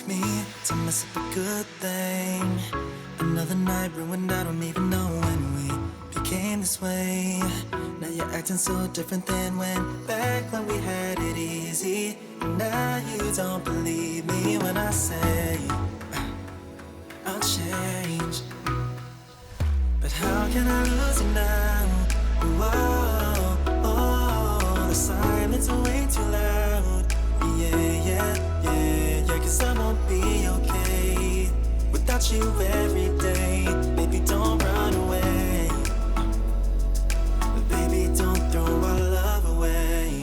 like me to mess up a good thing. Another night ruined, I don't even know when we became this way. Now you're acting so different than back when we had it easy. And now you don't believe me when I say I'll change. But how can I lose you now? Whoa, oh, the silence is way too loud. Yeah, 'cause I won't be okay without you every day. Baby, don't run away. Baby, don't throw our love away.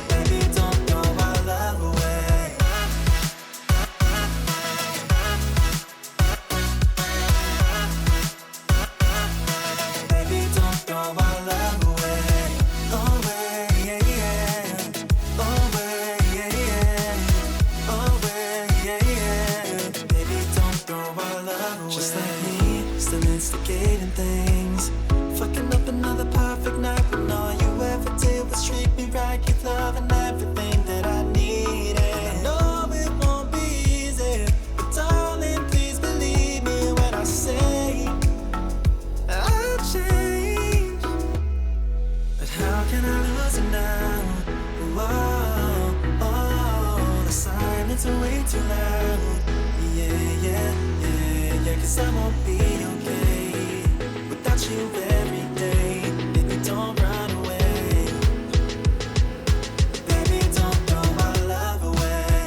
Baby, don't throw our love away. Baby, don't throw our love away. Away, yeah. Away, yeah. Away, yeah. Baby, don't throw our love away. Just like me, still instigating things. Fucking up another perfect night when all you ever did was treat me right. Give love and everything that I needed. I know it won't be easy, but darling, please believe me when I say I'll change. But how can I lose you now? Whoa, oh, the silence is way too loud. Yeah, 'cause I won't be okay without you every day. Baby, don't run away. Baby, don't throw my love away.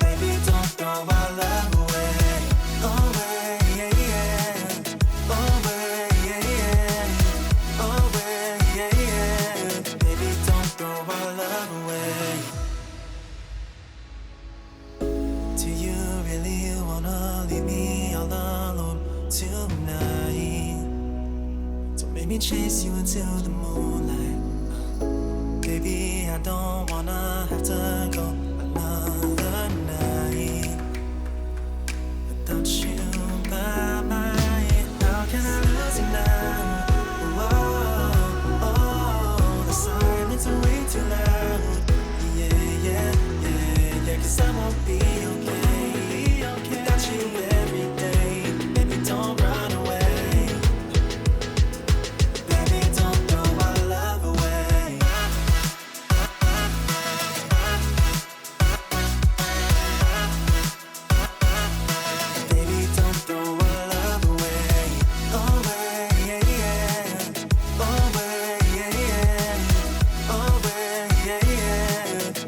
Baby, don't throw our love away. Away, yeah. Away, yeah. Away, yeah. Baby, don't throw our love away. Do you really wanna leave me all alone tonight? Don't make me chase you into the moonlight. Baby, I don't wanna have to go another night without you by my side. How can I lose you now? Whoa, oh, the silence is way too loud. Yeah, 'cause I won't be okay without you every day. Baby, don't run away. Baby, don't throw our love away. Baby, don't throw our love away. Away, yeah. Away, yeah. Away, yeah.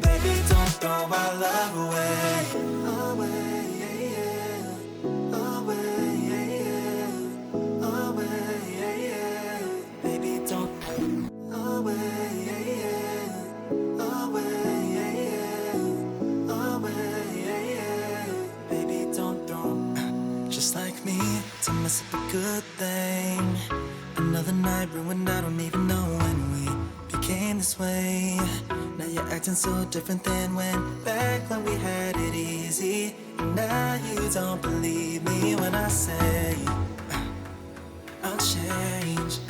Baby, don't throw our love away. Away, yeah. Away, yeah. Away, yeah. Baby, don't. Away, yeah. Away, yeah. Away, yeah. Baby, don't throw. Just like me to mess up a good thing. Another night ruined, I don't even know when we became this way. Now you're acting so different than back when we had it easy. And now you don't believe me when I say I'll change.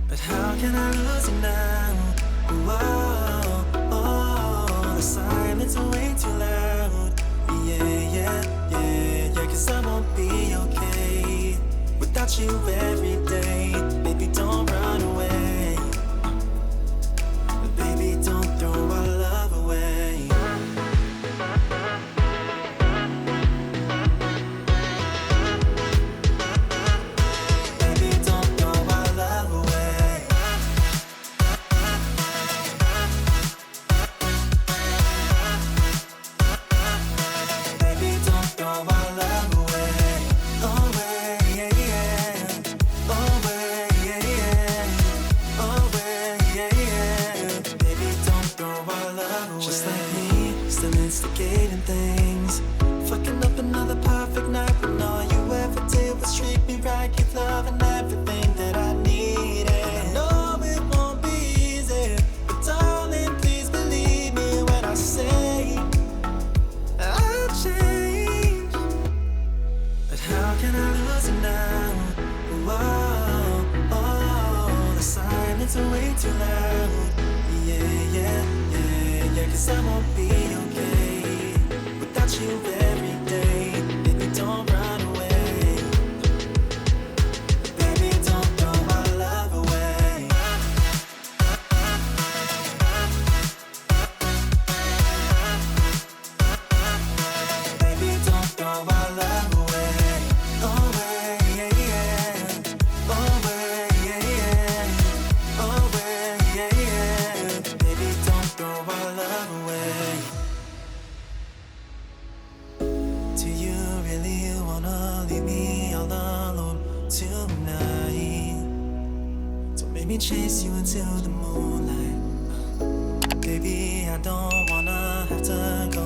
But how can I lose you now? Whoa, oh, the silence is way too loud. Yeah, 'cause I won't be okay without you every day. Baby, don't run away. Baby, don't throw our love away. Baby, don't throw our love away. Baby, don't throw our love away. Away, yeah. lights are way too loud. Yeah, yeah, yeah, yeah, 'cause I won't be okay without you every day. Baby, don't run away. Baby, don't throw my love away. Baby, don't throw my love away. Away, yeah, yeah. Away, yeah, yeah. Away, yeah, yeah. Baby, don't throw my love away. Do you really wanna leave me all alone tonight? Don't make me chase you into the moonlight. Baby, I don't wanna have to go